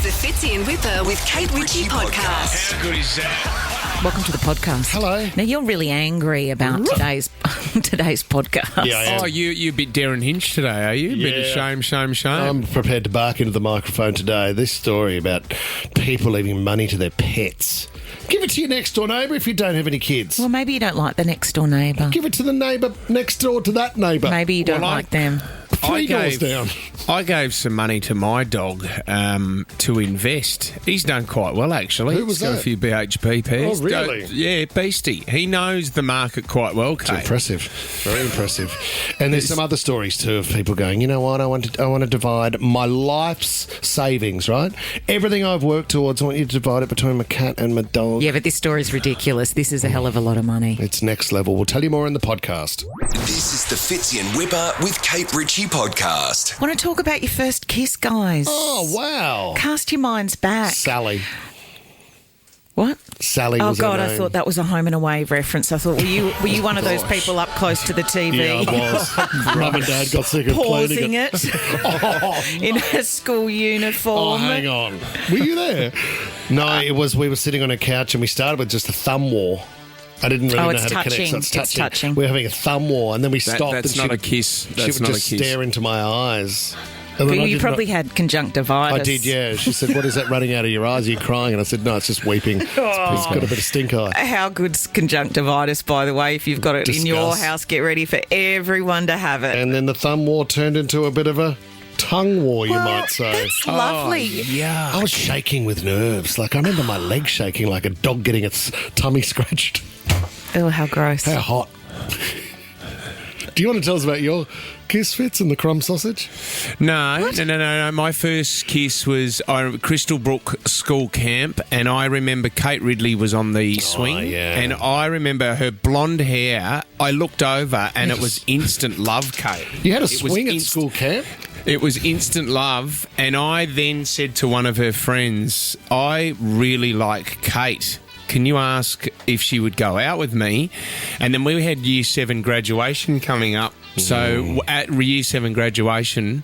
the Fitzy and Whipper with Kate Ritchie podcast. How good is that? Welcome to the podcast. Hello. Now, you're really angry about today's podcast. Yeah, I am. Oh, you a bit Darren Hinch today, are you? A bit of shame. I'm prepared to bark into the microphone today. This story about people leaving money to their pets. Give it to your next door neighbour if you don't have any kids. Well, maybe you don't like the next door neighbour. Give it to the neighbour next door to that neighbour. Maybe you don't Well, like them. Three doors down. I gave some money to my dog to invest. He's done quite well, actually. Who was He's got that? a few BHP pairs. Oh, really? Yeah, Beastie. He knows the market quite well, It's Kate. impressive. Very impressive. And there's some other stories too of people going, you know what, I want to divide my life's savings, right? Everything I've worked towards, I want you to divide it between my cat and my dog. Yeah, but this story's ridiculous. This is a hell of a lot of money. It's next level. We'll tell you more in the podcast. This is the Fitzy and Whipper with Kate Ritchie podcast. Want to talk about your first kiss, guys? Oh, wow. Cast your minds back. Sally. What? Sally Oh, was her God, I name. thought that was a Home and Away reference. I thought, were you one of those people up close to the TV? Yeah, I was. Mum and Dad got sick of Pausing cleaning it. it in a school Oh, uniform. hang on. Were you there? No, it was. We were sitting on a couch and we started with just a thumb war. I didn't really know it's how to touching. connect. So It's touching. We were having a thumb war, and then we stopped. That's and not she a would- kiss. She That's would not just a kiss. stare into my eyes. And then I You did probably not- had conjunctivitis. I did, yeah. She said, "What is that running out of your eyes? Are you crying?" And I said, "No, it's just weeping. It's got a bit of stink eye." How good's conjunctivitis, by the way? If you've got it in your Discuss. house, get ready for everyone to have it. And then the thumb war turned into a bit of a tongue war, you Well, might say. That's lovely. Yeah. I was shaking with nerves. Like, I remember my leg shaking like a dog getting its tummy scratched. Oh, how gross. How hot. Do you want to tell us about your kiss fits and the crumb sausage? No. My first kiss was Crystal Brook School Camp, and I remember Kate Ridley was on the swing, yeah. and I remember her blonde hair. I looked over, and it was instant love, Kate. You had a It was swing at school camp? It was instant love, and I then said to one of her friends, I really like Kate. Can you ask if she would go out with me? And then we had Year 7 graduation coming up. So at Year 7 graduation,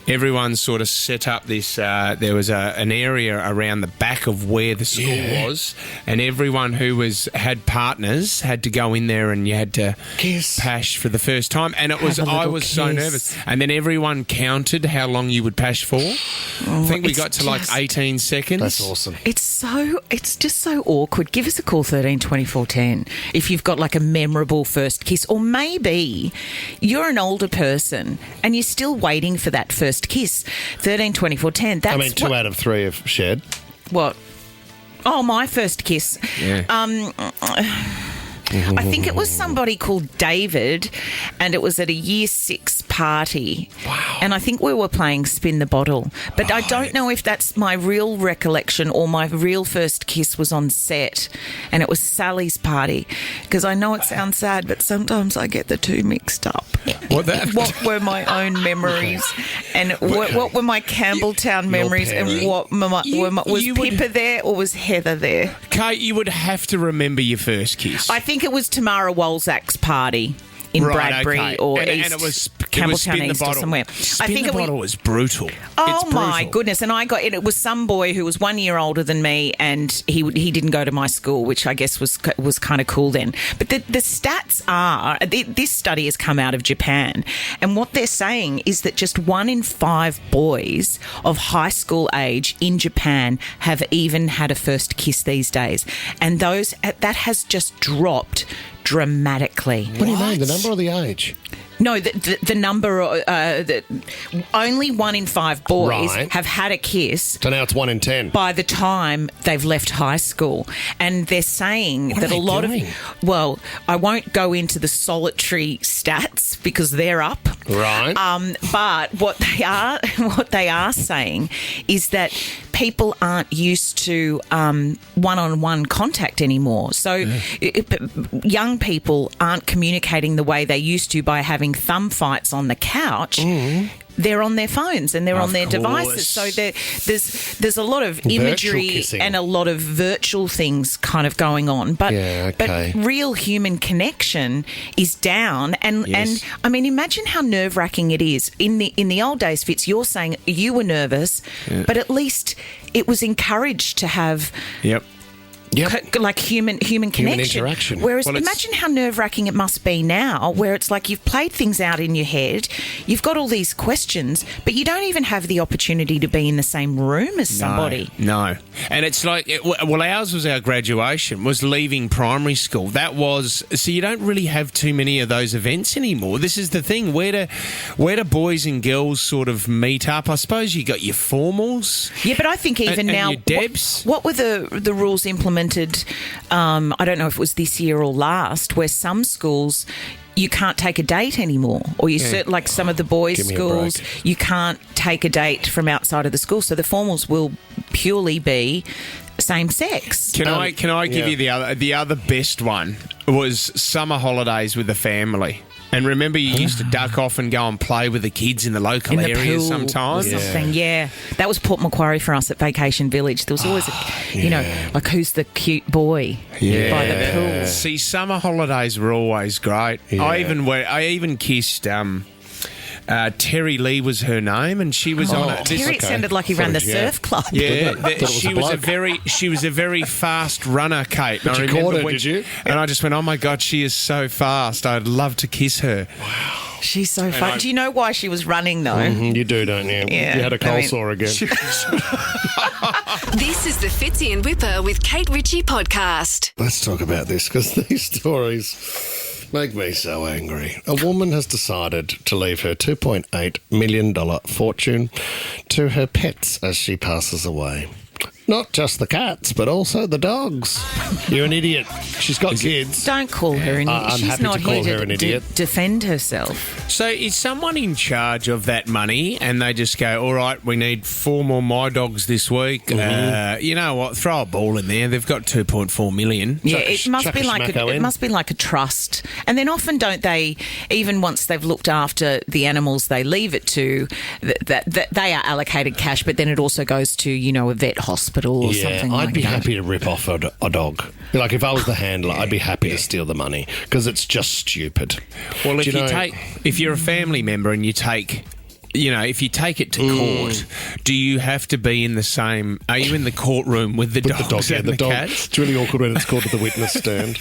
everyone sort of set up this, there was an area around the back of where the school was, and everyone who had partners had to go in there and you had to Kiss. pash for the first time. And it was, Have a I little was so kiss. nervous. And then everyone counted how long you would pash for. I think we it's got to like just- 18 seconds. That's awesome. It's just so awkward. Give us a call, 13 24 10, if you've got like a memorable first kiss, or maybe you're an older person and you're still waiting for that first kiss. 13 24 10. That's I mean, 2 out of 3 have shared. what? Oh, my first kiss. Yeah. I think it was somebody called David, and it was at a Year 6 party. Wow. And I think we were playing Spin the Bottle. But I don't know if that's my real recollection or my real first kiss was on set, and it was Sally's party. Because I know it sounds sad, but sometimes I get the two mixed up. What were my own memories, and what were my Campbelltown memories, and parent. what was you would- Pippa there or was Heather there? Kate, you would have to remember your first kiss. I think it was Tamara Walzak's party in Right, Bradbury okay. or and East, it was Campbelltown Spin the East or Bottle. somewhere. Spin I think the Bottle was brutal. Oh It's my brutal. goodness! And I got it. It was some boy who was 1 year older than me, and he didn't go to my school, which I guess was kind of cool then. But the stats are this study has come out of Japan, and what they're saying is that just 1 in 5 boys of high school age in Japan have even had a first kiss these days, and that has just dropped dramatically. What do you mean? The number or the age? No, the number, only 1 in 5 boys Right. have had a kiss So now it's 1 in 10. by the time they've left high school. And they're saying What that are a they lot doing? well, I won't go into the solitary stats because they're up. Right. But what they are saying is that people aren't used to one-on-one contact anymore. So young people aren't communicating the way they used to by having thumb fights on the couch. they're on their phones and they're Of on their devices. course. So there's a lot of Virtual imagery kissing. and a lot of virtual things kind of going on. But Yeah, okay. but real human connection is down. And Yes. I mean, imagine how nerve wracking it is. In the old days, Fitz, you're saying you were nervous, but at least it was encouraged to have Yep. like human connection. interaction. Whereas Well, it's- imagine how nerve-wracking it must be now, where it's like you've played things out in your head, you've got all these questions, but you don't even have the opportunity to be in the same room as somebody. No. And it's like, well, ours was our graduation, was leaving primary school. That was, so you don't really have too many of those events anymore. This is the thing. Where do boys and girls sort of meet up? I suppose you got your formals. Yeah, but I think even And now, your Debs? what were the rules implemented? I don't know if it was this year or last, where some schools you can't take a date anymore, or like some of the boys' Give me a schools, break. you can't take a date from outside of the school. So the formals will purely be same sex. Can I give you the other best one was summer holidays with the family. And remember, you used to duck off and go and play with the kids in the local In the area pool sometimes. or something. Yeah. That was Port Macquarie for us at Vacation Village. There was always, like who's the cute boy by the pool. See, summer holidays were always great. Yeah. I even kissed Terry Lee was her name, and she was on it. Terry, it sounded like he ran the surf club. Yeah, Thought it was she a was bloke. she was a very fast runner, Kate. But I you remember caught her, when did you? And I just went, oh my God, she is so fast. I'd love to kiss her. She's so fun. Do you know why she was running though? You do, don't you? Yeah, You had a cold I mean- sore again. This is the Fitzy and Whipper with Kate Ritchie podcast. Let's talk about this because these stories make me so angry. A woman has decided to leave her $2.8 million fortune to her pets as she passes away. Not just the cats, but also the dogs. You're an idiot. She's got kids. Don't call her an idiot. I'm She's happy not to call here her an to idiot. defend herself. So is someone in charge of that money and they just go, all right, we need 4 more My Dogs this week. You know what? Throw a ball in there. They've got 2.4 million. Yeah, Chuck a- it must chuck be a like smacko it in. must be like a trust. And then often don't they, even once they've looked after the animals they leave it to, that they are allocated cash, but then it also goes to, a vet hospital or something I'd like be that. happy to rip off a dog. Like if I was the handler, I'd be happy to steal the money because it's just stupid. Well, Do if you're a family member and you take, if you take it to court, do you have to be in the same? Are you in the courtroom with the with dogs the dog, and the the dog. cats? It's really awkward when it's called to the witness stand.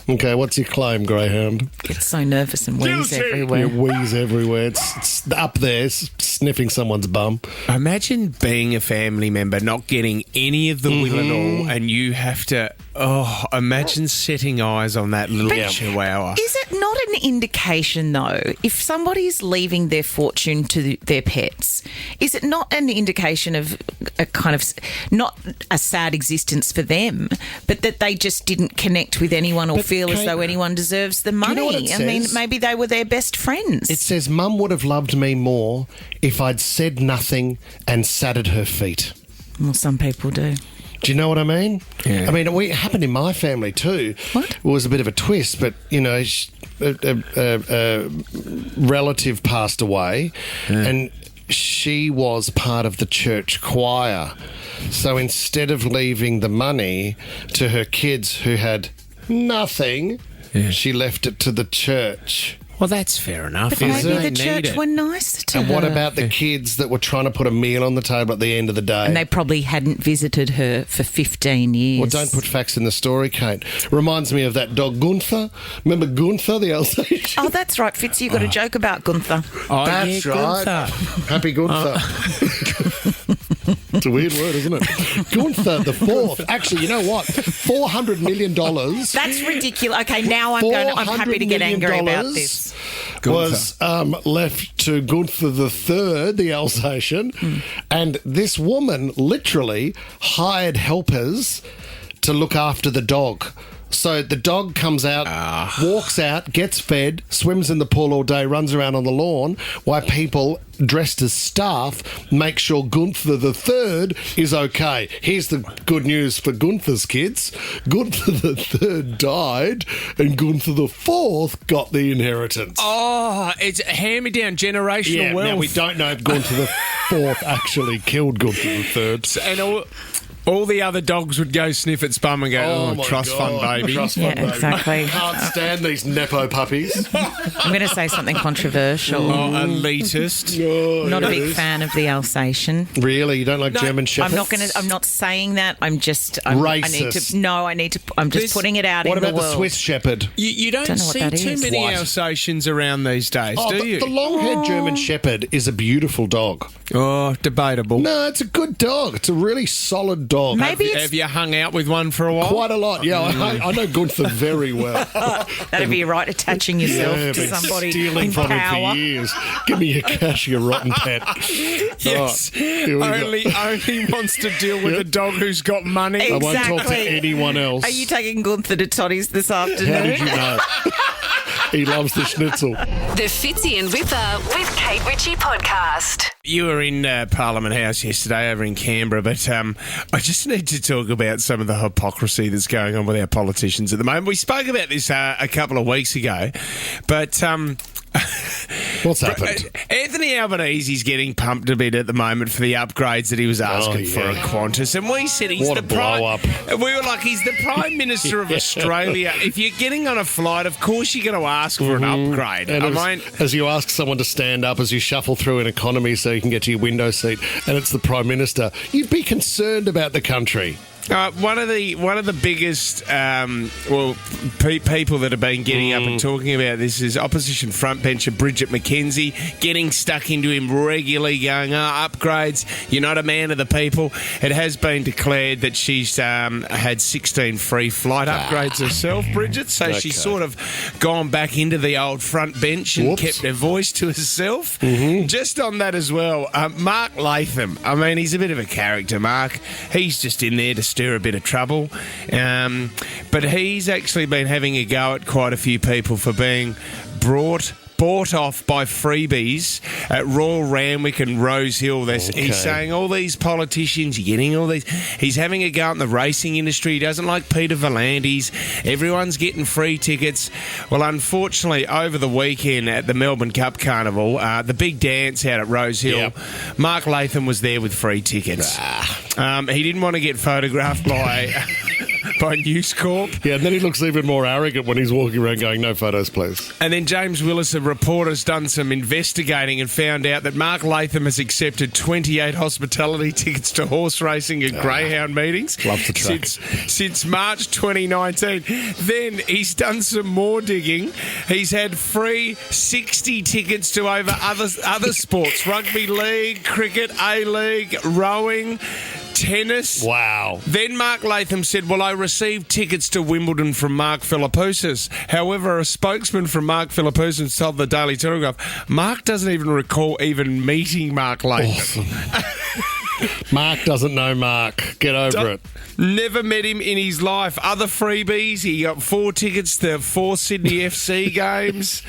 Okay, what's your claim, Greyhound? Get so nervous and wheeze Guilty. everywhere. You wheeze everywhere. It's up there, sniffing someone's bum. Imagine being a family member, not getting any of the will at all, and you have to. Oh, imagine setting eyes on that little chihuahua. Is it not an indication, though, if somebody's leaving their fortune to their pets, is it not an indication of a kind of, not a sad existence for them, but that they just didn't connect with anyone or But, feel as Kate, though anyone deserves the money? know what it I mean, says? maybe they were their best friends. It says, Mum would have loved me more if I'd said nothing and sat at her feet. Well, some people do. Do you know what I mean? Yeah. I mean, it happened in my family too. What? It was a bit of a twist, but, a relative passed away and she was part of the church choir. So instead of leaving the money to her kids who had nothing, she left it to the church. Well, that's fair enough. But maybe They the need church it. were nice to And her. what about the kids that were trying to put a meal on the table at the end of the day? And they probably hadn't visited her for 15 years. Well, don't put facts in the story, Kate. Reminds me of that dog Gunther. Remember Gunther, the Alsatian? Oh, that's right, Fitz. You got a joke about Gunther. Oh, That's yeah, right. Gunther. Happy Gunther. It's a weird word, isn't it? Gunther the Fourth. Actually, you know what? $400 million. That's ridiculous. Okay, now I'm happy to get angry about this. Was left to Gunther the Third, the Alsatian, and this woman literally hired helpers to look after the dog So the dog comes out, walks out, gets fed, swims in the pool all day, runs around on the lawn, while people dressed as staff make sure Gunther the Third is okay. Here's the good news for Gunther's kids. Gunther the Third died and Gunther the Fourth got the inheritance. Oh, it's hand-me-down generational wealth. Now we don't know if Gunther the Fourth actually killed Gunther the Third. And all the other dogs would go sniff its bum and go, Oh, my trust fund, God. baby. Trust fund, Yeah, baby. exactly. Can't stand these Nepo puppies. I'm going to say something controversial. Oh, elitist. Not a big fan of the Alsatian. Really? You don't like German Shepherds? I'm not saying that. I'm just. Racist. I'm just putting it out What in the about the world. Swiss Shepherd? You don't Don't know what see that too is. many What? Alsatians around these days, Oh, do you? the long-haired German Shepherd is a beautiful dog. Oh, debatable. No, it's a good dog. It's a really solid dog. Maybe it's Have you hung out with one for a while? Quite a lot, yeah. I know Gunther very well. that'd be right, attaching yourself Yeah, to been somebody stealing in from power. him for years. Give me your cash, you rotten pet. Yes. Right, here we go. Only wants to deal with a dog who's got money. I won't talk to Exactly. anyone else. Are you taking Gunther to Toddy's this How did afternoon? you know? He loves the schnitzel. The Fitzy and Whipper with Kate Ritchie podcast. You were in Parliament House yesterday over in Canberra, but I just need to talk about some of the hypocrisy that's going on with our politicians at the moment. We spoke about this a couple of weeks ago, but What's happened? Anthony Albanese's getting pumped a bit at the moment for the upgrades that he was asking for yeah. at Qantas, and we said he's What the a blow-up. We were like, he's the Prime Minister of Australia. If you're getting on a flight, of course you're going to ask for an upgrade. And I mean, as you ask someone to stand up as you shuffle through an economy so you can get to your window seat, and it's the Prime Minister, you'd be concerned about the country. one of the biggest people that have been getting up and talking about this is opposition frontbencher Bridget McKenzie, getting stuck into him regularly, going, upgrades, you're not a man of the people. It has been declared that she's had 16 free flight upgrades herself, Bridget, so she's sort of gone back into the old front bench and Whoops. kept her voice to herself. Just on that as well, Mark Latham, I mean, he's a bit of a character, Mark. He's just in there to stir a bit of trouble. But he's actually been having a go at quite a few people for being bought off by freebies at Royal Randwick and Rose Hill. He's saying all these politicians, you're getting all these. He's having a go in the racing industry. He doesn't like Peter V'landys. Everyone's getting free tickets. Well, unfortunately, over the weekend at the Melbourne Cup Carnival, the big dance out at Rose Hill, Mark Latham was there with free tickets. He didn't want to get photographed by News Corp. Yeah, and then he looks even more arrogant when he's walking around going, no photos, please. And then James Willis, a reporter, has done some investigating and found out that Mark Latham has accepted 28 hospitality tickets to horse racing and greyhound meetings. Loves the track. Since March 2019. Then he's done some more digging. He's had free 60 tickets to over other sports, rugby league, cricket, A-League, rowing, tennis. Wow. Then Mark Latham said, well, I received tickets to Wimbledon from Mark Philippoussis. However, a spokesman from Mark Philippoussis told the Daily Telegraph, Mark doesn't even recall even meeting Mark Latham. Mark doesn't know Mark. Get over it. Never met him in his life. Other freebies, he got 4 tickets to 4 Sydney FC games.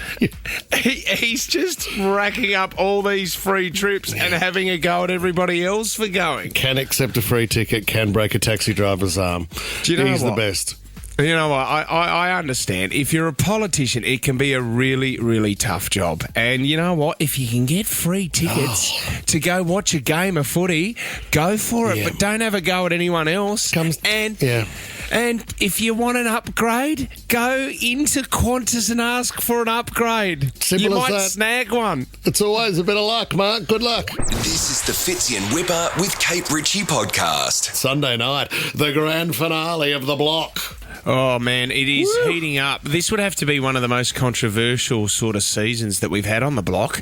He's just racking up all these free trips and having a go at everybody else for going. Can accept a free ticket, can break a taxi driver's arm. Do you know He's what? the best. You know what? I understand. If you're a politician, it can be a really, really tough job. And you know what? If you can get free tickets to go watch a game of footy, go for it. Yeah. But don't have a go at anyone else. And if you want an upgrade, go into Qantas and ask for an upgrade. Simple you as might that. snag one. It's always a bit of luck, Mark. Good luck. This is the Fitzy and Whipper with Kate Ritchie podcast. Sunday night, the grand finale of The Block. Oh, man, it is heating up. This would have to be one of the most controversial sort of seasons that we've had on the block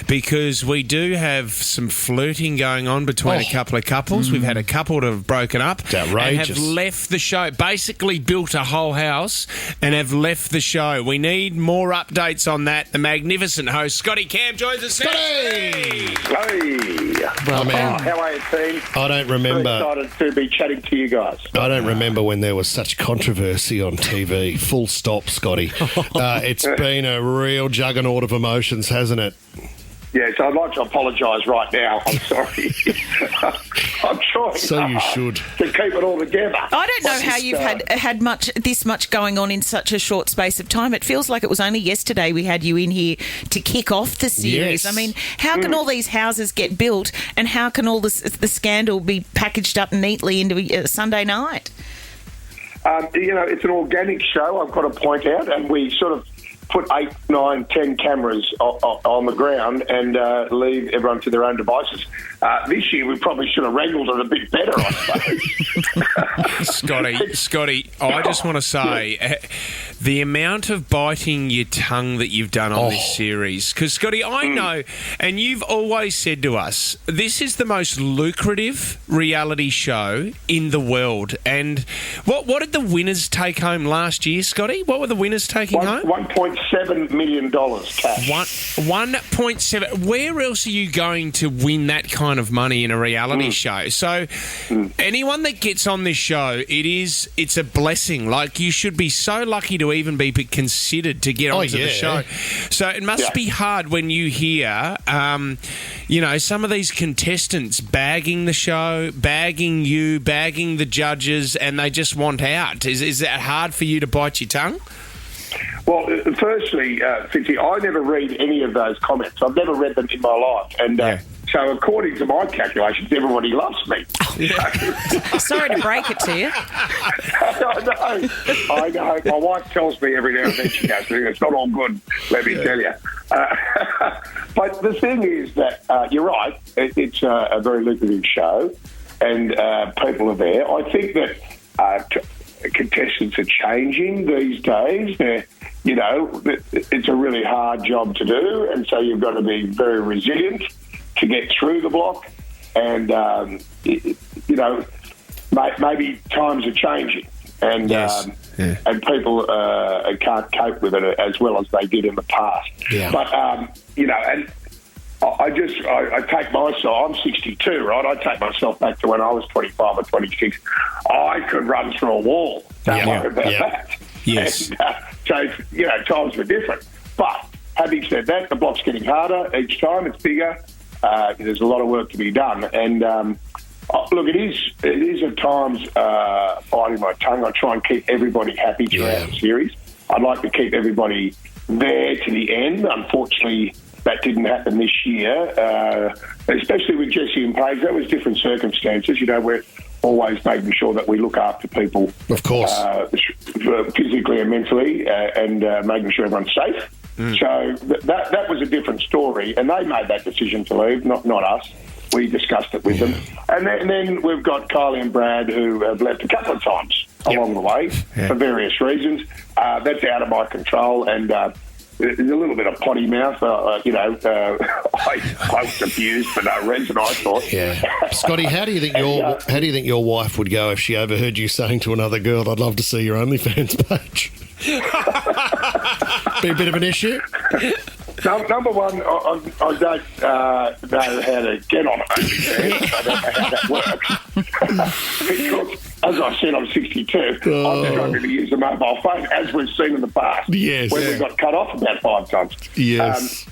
because we do have some flirting going on between a couple of couples. We've had a couple that have broken up It's outrageous. and have left the show, basically built a whole house and have left the show. We need more updates on that. The magnificent host, Scotty Cam, joins us now. Scotty! Hey, Well, man, how are you, team? I don't Very remember. excited to be chatting to you guys. I don't remember when there was such controversy controversy on TV. Full stop, Scotty. It's been a real juggernaut of emotions, hasn't it? Yes, I'd like to apologise right now. I'm sorry. I'm trying So you should. to keep it all together. I don't know how you've had this much going on in such a short space of time. It feels like it was only yesterday we had you in here to kick off the series. Yes. I mean, how can all these houses get built, and how can all the scandal be packaged up neatly into a Sunday night? It's an organic show, I've got to point out, and we sort of put 8, 9, 10 cameras on the ground and leave everyone to their own devices. This year, we probably should have wrangled it a bit better, I suppose. Scotty, I just want to say the amount of biting your tongue that you've done on this series. Because, Scotty, I know, and you've always said to us, this is the most lucrative reality show in the world. And what did the winners take home last year, Scotty? What were the winners taking home? $1.7 million cash. 1.7. Where else are you going to win that kind of money in a reality show? So anyone that gets on this show, it's a blessing. Like, you should be so lucky to even be considered to get onto the show. So it must be hard when you hear, some of these contestants bagging the show, bagging you, bagging the judges, and they just want out. Is that hard for you to bite your tongue? Well, firstly, Fitzy, I never read any of those comments. I've never read them in my life. And so according to my calculations, everybody loves me. Sorry to break it to you. I know. My wife tells me every now and then, she goes, it's not all good, let me tell you. But the thing is that you're right. It's a very lucrative show, and people are there. I think that contestants are changing these days. It's a really hard job to do, and so you've got to be very resilient to get through the block. And maybe times are changing, and and people can't cope with it as well as they did in the past. Yeah. But and I take myself. I'm 62, right? I take myself back to when I was 25 or 26. I could run through a wall. Don't worry about that. Yes. And, so times were different. But having said that, the block's getting harder each time. It's bigger. There's a lot of work to be done, and look, it is at times biting my tongue. I try and keep everybody happy throughout the series. I'd like to keep everybody there to the end. Unfortunately, that didn't happen this year, especially with Jesse and Paige. That was different circumstances. We're always making sure that we look after people, of course, physically and mentally, and making sure everyone's safe. So that was a different story, and they made that decision to leave, not us. We discussed it with them. And then we've got Kylie and Brad, who have left a couple of times along the way for various reasons. That's out of my control, and there's a little bit of potty mouth. I was abused for no reason, I thought. Yeah. Scotty, how do you think your wife would go if she overheard you saying to another girl, "I'd love to see your OnlyFans page"? Be a bit of an issue? Number one, I don't know how to get on it. I don't know how that works. Because, as I said, I'm 62. I'm struggling to use a mobile phone, as we've seen in the past. Yes. When we got cut off about 5 times. Yes.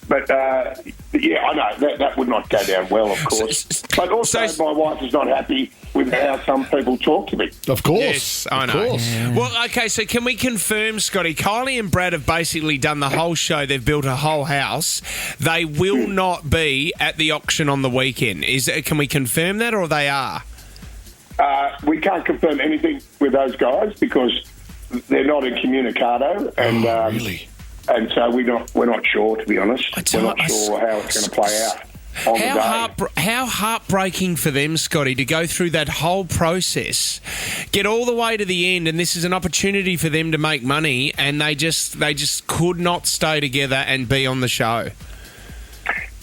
But I know that would not go down well, of course. But also, my wife is not happy with how some people talk to me. Of course. Yes, I know. Yeah. Well, okay, so can we confirm, Scotty, Kylie and Brad have basically done the whole show. They've built a whole house. They will not be at the auction on the weekend. Can we confirm that, or they are? We can't confirm anything with those guys because they're not incommunicado. And, really? And so we're not sure, to be honest. We're not sure how it's going to play out on the day. How heartbreaking for them, Scotty, to go through that whole process, get all the way to the end, and this is an opportunity for them to make money, and they just could not stay together and be on the show.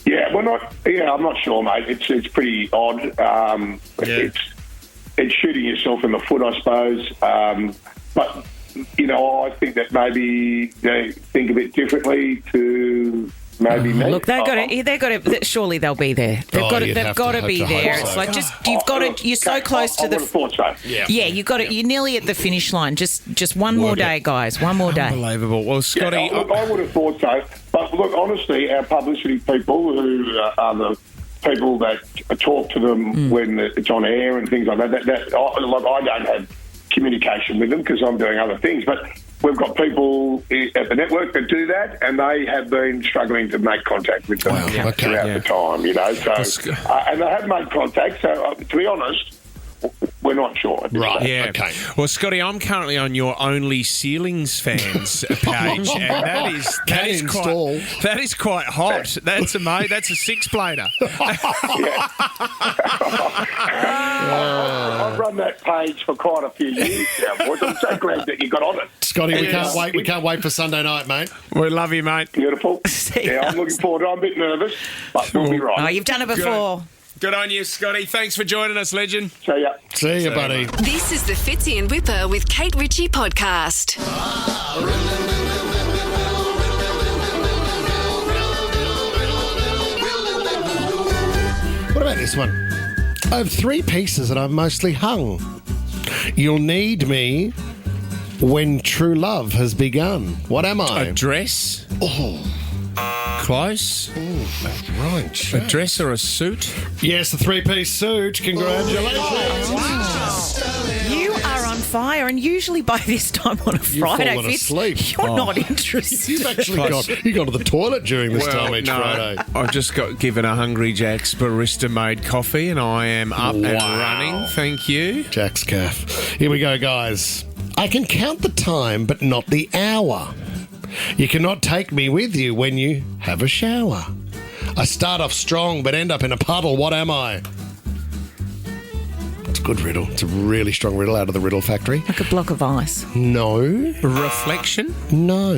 Yeah, I'm not sure, mate. It's pretty odd. It's shooting yourself in the foot, I suppose. But I think that maybe they think a bit differently to maybe me. Look, they've got to. Surely they'll be there. They've got you'd to. have They've got to to be hope there. so. It's like you've got to. You're so close to I would have thought so. Yeah, you got it. You're nearly at the finish line. Just one more day, guys. One more day. Unbelievable. Well, Scotty, Yeah, look, I would have thought so. But look, honestly, our publicity people, who are the people that talk to them when it's on air and things like that, I don't have communication with them because I'm doing other things. But we've got people at the network that do that, and they have been struggling to make contact with them throughout the time, you know. So, and they have made contact. So, to be honest, we're not sure. Right. yeah. Okay. Well, Scotty, I'm currently on your Only Ceilings fans page, and that is quite hot. That's amazing. That's a 6-plater. I've run that page for quite a few years now, boys. I'm so glad that you got on it. Scotty, we can't wait. We can't wait for Sunday night, mate. We love you, mate. Beautiful. See Yeah, ya. I'm looking forward to it. I'm a bit nervous, but we'll be Oh, right. you've done it before. Good on you, Scotty. Thanks for joining us, legend. See ya. See you, buddy. This is the Fitzy and Whipper with Kate Ritchie podcast. What about this one? I have 3 pieces that I've mostly hung. You'll need me when true love has begun. What am I? A dress? Oh, Close? right. A dress or a suit? Yes, the 3-piece suit. Congratulations. You are on fire, and usually by this time on a Friday, fallen Fitz, asleep. you're not interested. You've actually gone to the toilet during this time each Friday. I've just got given a Hungry Jack's barista-made coffee, and I am up and running. Thank you. Jack's calf. Here we go, guys. I can count the time, but not the hour. You cannot take me with you when you have a shower. I start off strong, but end up in a puddle. What am I? It's a good riddle. It's a really strong riddle out of the Riddle Factory. Like a block of ice. No. Reflection? No.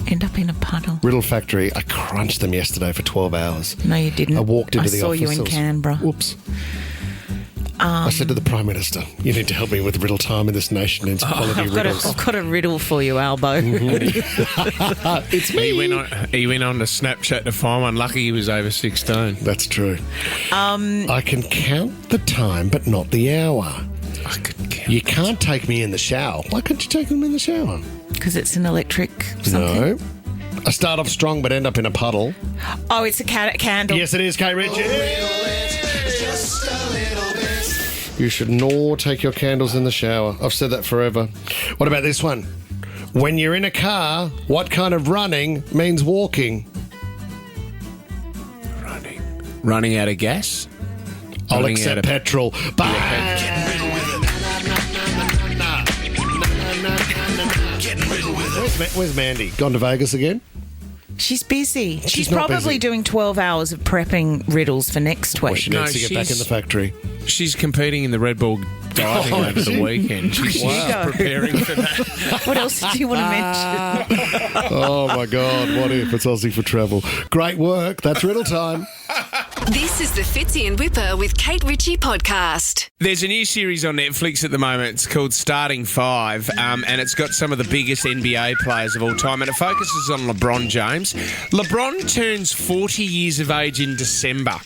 End up in a puddle. Riddle Factory. I crunched them yesterday for 12 hours. No, you didn't. I walked into the I saw office. you in Canberra. Whoops. I said to the Prime Minister, you need to help me with riddle time in this nation needs quality riddles. I've got a riddle for you, Albo. It's me. He went on to Snapchat to find one. Lucky he was over 16. That's true. I can count the time, but not the hour. I could count. You can't take me in the shower. Why can't you take them in the shower? Because it's an electric something. No. I start off strong, but end up in a puddle. Oh, it's a candle. Yes, it is, Kate Ritchie. You should not take your candles in the shower. I've said that forever. What about this one? When you're in a car, what kind of running means walking? Running out of gas? I'll Running out accept of- petrol. But where's Mandy? Gone to Vegas again? She's busy. She's not probably busy. doing 12 hours of prepping riddles for next Well, week. she needs No, to get back in she's- the factory. She's competing in the Red Bull diving Oh, over is the she? weekend. She's Wow. preparing for that. What else do you want to mention? Oh my God, what if it's Aussie for travel? Great work. That's riddle time. This is the Fitzy and Whipper with Kate Ritchie podcast. There's a new series on Netflix at the moment. It's called Starting Five, and it's got some of the biggest NBA players of all time, and it focuses on LeBron James. LeBron turns 40 years of age in December,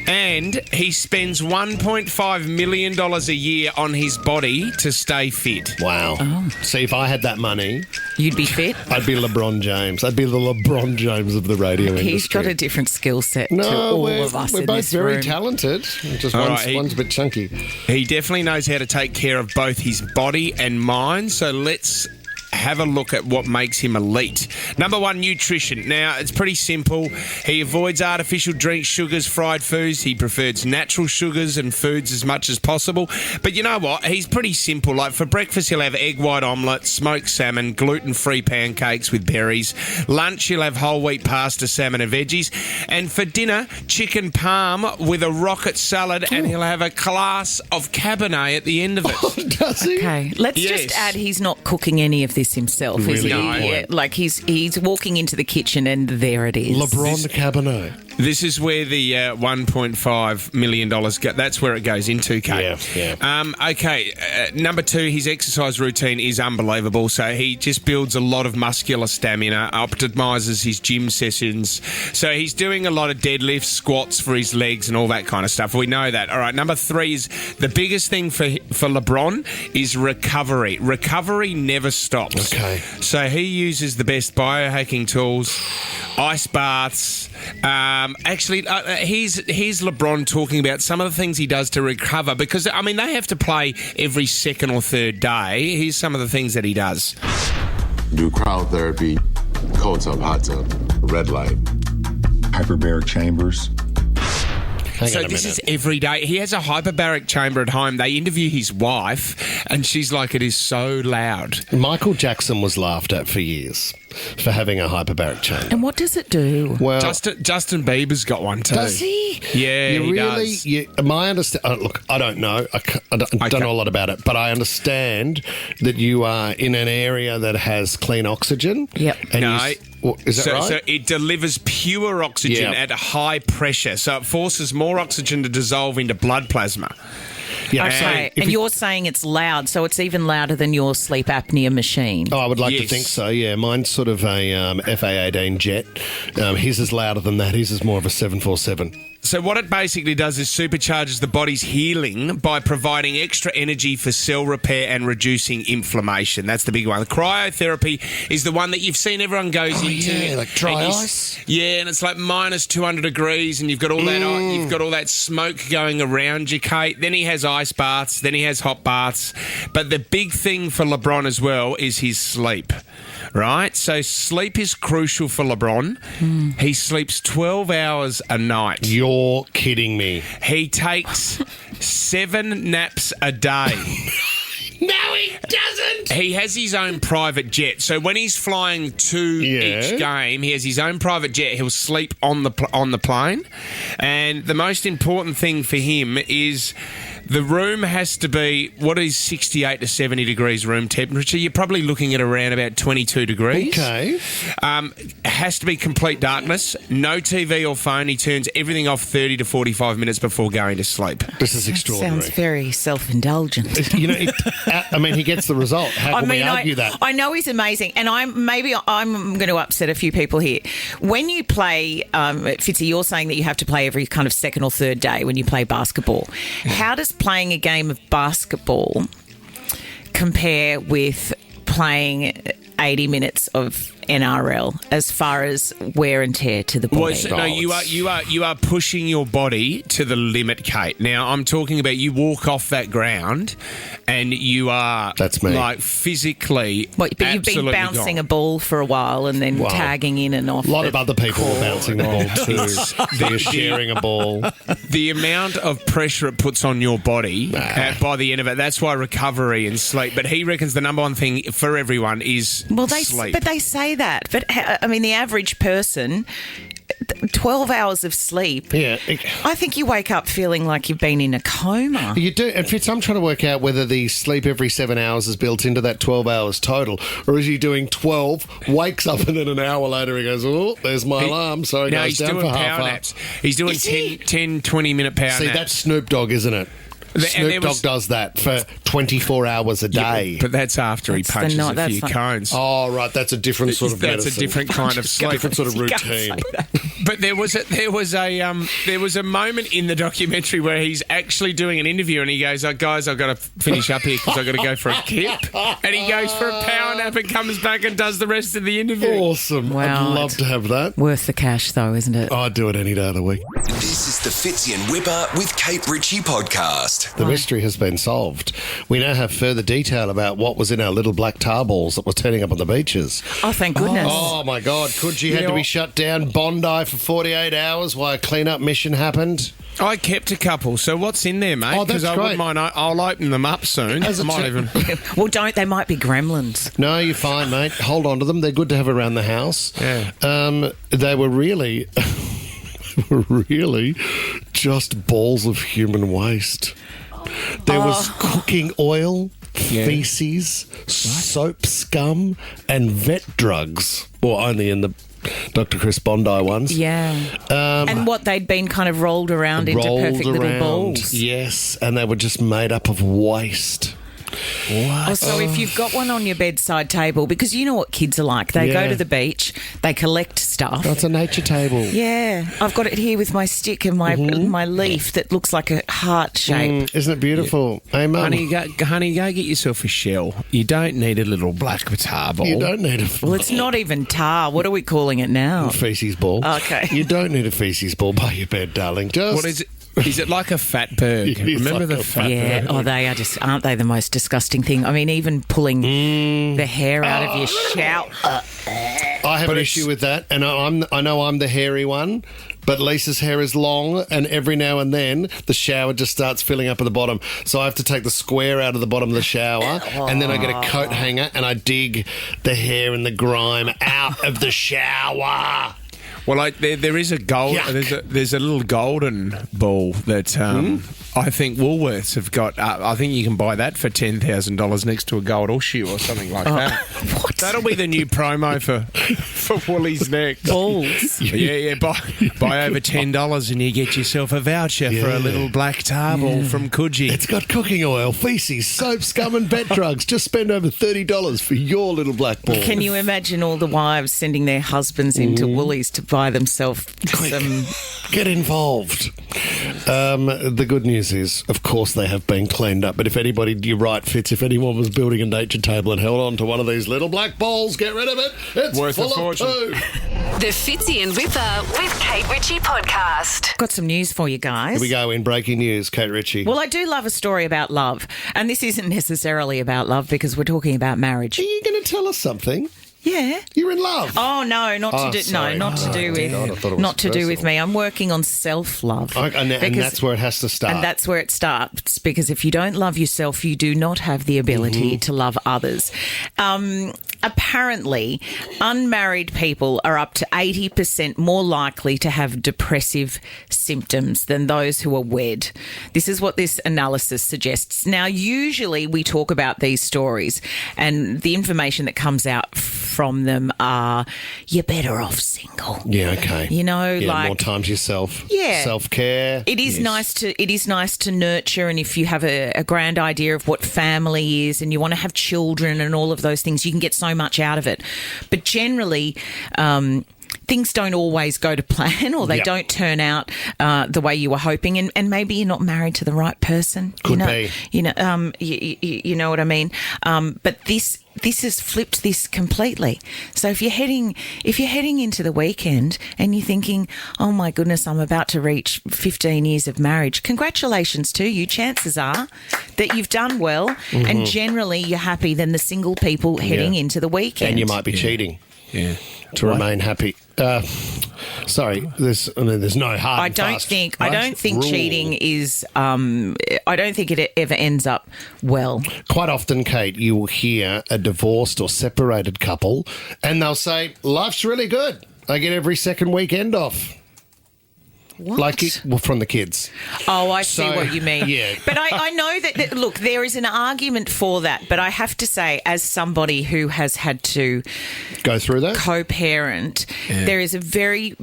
and he spends $1.5 million a year on his body to stay fit. Wow. See, if I had that money, You'd be fit. I'd be LeBron James. I'd be the LeBron James of the radio industry. He's got a different skill set to No, all of us we're in both this very room. talented. Just All one's, right, one's a bit chunky. He definitely knows how to take care of both his body and mind, so let's have a look at what makes him elite. Number one, nutrition. Now, it's pretty simple. He avoids artificial drinks, sugars, fried foods. He prefers natural sugars and foods as much as possible. But you know what? He's pretty simple. Like for breakfast, he'll have egg white omelette, smoked salmon, gluten-free pancakes with berries. Lunch, he'll have whole wheat pasta, salmon and veggies. And for dinner, chicken parm with a rocket salad, and he'll have a glass of Cabernet at the end of it. Does he? Okay, let's Yes. just add he's not cooking any of this himself, is Really he? good point. Yeah, like he's walking into the kitchen and there it is. LeBron Cabernet. This is where the $1.5 million goes. That's where it goes into, Kate. Yeah. Okay, number 2, his exercise routine is unbelievable. So he just builds a lot of muscular stamina, optimises his gym sessions. So he's doing a lot of deadlifts, squats for his legs and all that kind of stuff. We know that. All right, number 3 is the biggest thing for LeBron is recovery. Recovery never stops. Okay. So he uses the best biohacking tools, ice baths. Here's LeBron talking about some of the things he does to recover because, I mean, they have to play every second or third day. Here's some of the things that he does. Do crowd therapy, cold tub, hot tub, red light. Hyperbaric chambers. So this is every day. He has a hyperbaric chamber at home. They interview his wife, and she's like, it is so loud. Michael Jackson was laughed at for years for having a hyperbaric chamber. And what does it do? Well, Justin Bieber's got one too. does he? Yeah, you he really? does. My understand. Look, I don't know. I don't know a lot about it, but I understand that you are in an area that has clean oxygen. Yep. And No. Is that right? So it delivers pure oxygen Yeah. at a high pressure. So it forces more oxygen to dissolve into blood plasma. Yeah. Okay, So if and you're saying it's loud, so it's even louder than your sleep apnea machine. Oh, I would like to Yes. think so, yeah. Mine's sort of a FA-18 jet. His is louder than that. His is more of a 747. So what it basically does is supercharges the body's healing by providing extra energy for cell repair and reducing inflammation. That's the big one. The cryotherapy is the one that you've seen everyone goes into. yeah, like dry and ice? Yeah, and it's like minus 200 degrees and you've got all that smoke going around you, Kate. Then he has ice baths, then he has hot baths. But the big thing for LeBron as well is his sleep. Right? So sleep is crucial for LeBron. He sleeps 12 hours a night. You're kidding me. He takes 7 naps a day. No, he doesn't! He has his own private jet. So when he's flying to Yeah. each game, he has his own private jet. He'll sleep on the plane. And the most important thing for him is the room has to be, what is 68 to 70 degrees room temperature? You're probably looking at around about 22 degrees. Okay. It has to be complete darkness, no TV or phone. He turns everything off 30 to 45 minutes before going to sleep. This is extraordinary. Sounds very self-indulgent. You know, he gets the result. How can we argue that? I know he's amazing, and I'm going to upset a few people here. When you play, Fitzy, you're saying that you have to play every kind of second or third day when you play basketball. How does playing a game of basketball compare with playing 80 minutes of NRL as far as wear and tear to the body? Well, no, you are pushing your body to the limit, Kate. Now, I'm talking about you walk off that ground and you are That's me. like physically. But you've been absolutely bouncing gone. a ball for a while and then Wow. tagging in and off. A lot the of other people are bouncing the ball too. They're sharing a ball. The amount of pressure it puts on your body by the end of it, that's why recovery and sleep. But he reckons the number one thing for everyone is sleep. But they say that. But I mean, the average person, 12 hours of sleep. Yeah. I think you wake up feeling like you've been in a coma. You do. And Fitz, I'm trying to work out whether the sleep every 7 hours is built into that 12 hours total, or is he doing 12, wakes up, and then an hour later he goes, oh, there's my alarm. So he No, goes he's down doing for half power hour. naps. He's doing Is he? 10, 20-minute power See, naps. that's Snoop Dogg, isn't it? And Snoop there Dogg was- does that for 24 hours a day. But that's after That's he the punches night- a few that's like- cones. Oh, right. That's a different sort of That's medicine. a different kind of sleep. Different sort of You can't routine. say that. But there was a moment in the documentary where he's actually doing an interview and he goes, "Oh, guys, I've got to finish up here because I've got to go for a kip." And he goes for a power nap and comes back and does the rest of the interview. Awesome. Wow, I'd love it's- to have that. Worth the cash, though, isn't it? I'd do it any day of the week. This is the Fitzy and Whipper with Kate Ritchie podcast. The mystery has been solved. We now have further detail about what was in our little black tar balls that were turning up on the beaches. Oh, thank goodness. Oh, my God. Coogee had to be shut down Bondi for 48 hours while a clean-up mission happened. I kept a couple. So what's in there, mate? Oh, that's I wouldn't great. mind. I'll open them up soon. As I a might tip- even. Well, don't. They might be gremlins. No, you're fine, mate. Hold on to them. They're good to have around the house. Yeah. They were really, really just balls of human waste. There was cooking oil, feces, soap scum, and vet drugs. Well, only in the Dr. Chris Bondi ones. Yeah. And what they'd been kind of rolled around into perfect little balls. Yes, and they were just made up of waste. What? Oh, so if you've got one on your bedside table, because you know what kids are like. They go to the beach, they collect stuff. That's a nature table. Yeah. I've got it here with my stick and my leaf that looks like a heart shape. Isn't it beautiful? Hey, Mum. Honey, go get yourself a shell. You don't need a little black tar ball. You don't need a... Well, it's not even tar. What are we calling it now? Feces ball. Okay. You don't need a feces ball by your bed, darling. Just... What is it? Is it like a fat berg? It is Remember like the a fat Yeah, berg? they are just, aren't they the most disgusting thing? I mean, even pulling the hair out of your shower. I have an issue with that, and I know I'm the hairy one, but Lisa's hair is long, and every now and then the shower just starts filling up at the bottom. So I have to take the square out of the bottom of the shower, and then I get a coat hanger, and I dig the hair and the grime out of the shower. Well, there is a gold. There's a little golden ball that I think Woolworths have got. I think you can buy that for $10,000 next to a gold horseshoe or something like that. What? That'll be the new promo for Woolies next. Balls. Yeah. Buy over $10 and you get yourself a voucher for a little black tar ball from Coogee. It's got cooking oil, feces, soap, scum and bed drugs. Just spend over $30 for your little black ball. Can you imagine all the wives sending their husbands into Woolies to buy themselves some... Get involved. The good news is, of course, they have been cleaned up. But if anybody, you're right, Fitz, if anyone was building a nature table and held on to one of these little black balls, get rid of it. It's Worth full a of fortune. poo. The Fitzy and Whipper with Kate Ritchie podcast. Got some news for you guys. Here we go in breaking news, Kate Ritchie. Well, I do love a story about love. And this isn't necessarily about love because we're talking about marriage. Are you going to tell us something? Yeah. You're in love. Oh no, not to do sorry. not to do with God, I thought it was not to do with personal. me. I'm working on self-love. And that's where it has to start. And that's where it starts, because if you don't love yourself, you do not have the ability to love others. Apparently, unmarried people are up to 80% more likely to have depressive symptoms than those who are wed. This is what this analysis suggests. Now, usually we talk about these stories and the information that comes out from them are, you're better off single. Yeah, okay. You know, yeah, like... more time to yourself. Yeah. Self-care. It is nice to nurture, and if you have a grand idea of what family is and you want to have children and all of those things, you can get so much out of it. But generally, things don't always go to plan, or they don't turn out the way you were hoping, and maybe you're not married to the right person. Could be. You know what I mean. But this has flipped this completely. So if you're heading into the weekend and you're thinking, oh my goodness, I'm about to reach 15 years of marriage, congratulations to you. Chances are that you've done well, and generally you're happy than the single people heading into the weekend. And you might be cheating. Yeah. To remain happy. Sorry, there's no hard. I and don't fast think rule. cheating is. I don't think it ever ends up well. Quite often, Kate, you will hear a divorced or separated couple, and they'll say, "Life's really good. I get every second weekend off." What? From the kids. Oh, I see So, what you mean. yeah. But I know that, look, there is an argument for that. But I have to say, as somebody who has had to Go through that. co-parent, there is a very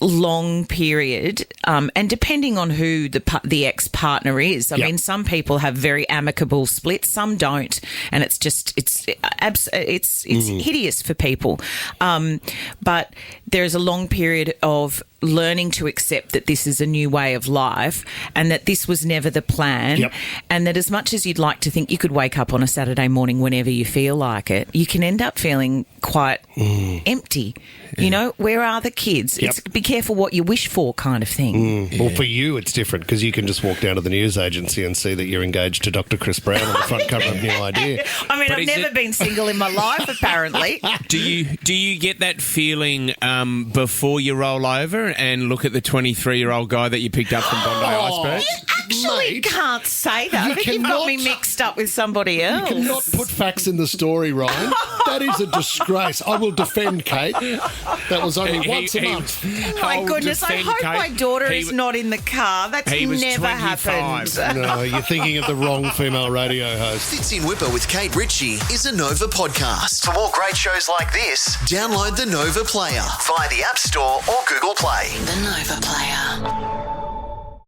long period, and depending on who the ex-partner is. I mean, some people have very amicable splits, some don't, and it's hideous for people. But there is a long period of learning to accept that this is a new way of life and that this was never the plan, and that as much as you'd like to think you could wake up on a Saturday morning whenever you feel like it, you can end up feeling quite empty. You know, where are the kids? It's be careful what you wish for kind of thing. Well, for you, it's different because you can just walk down to the news agency and see that you're engaged to Dr. Chris Brown on the front cover of New Idea. I mean, But I've is never it- been single in my life, apparently. Do you get that feeling before you roll over and look at the 23-year-old guy that you picked up from Bondi Iceberg? actually Mate, can't say that. I think you've got me mixed up with somebody else. You cannot put facts in the story, Ryan. That is a disgrace. I will defend Kate. That was only once a month. Oh my goodness, I hope my daughter is not in the car. That's never happened. No, you're thinking of the wrong female radio host. Fitzy and Whipper with Kate Ritchie is a Nova podcast. For more great shows like this, download the Nova Player via the App Store or Google Play. The Nova Player.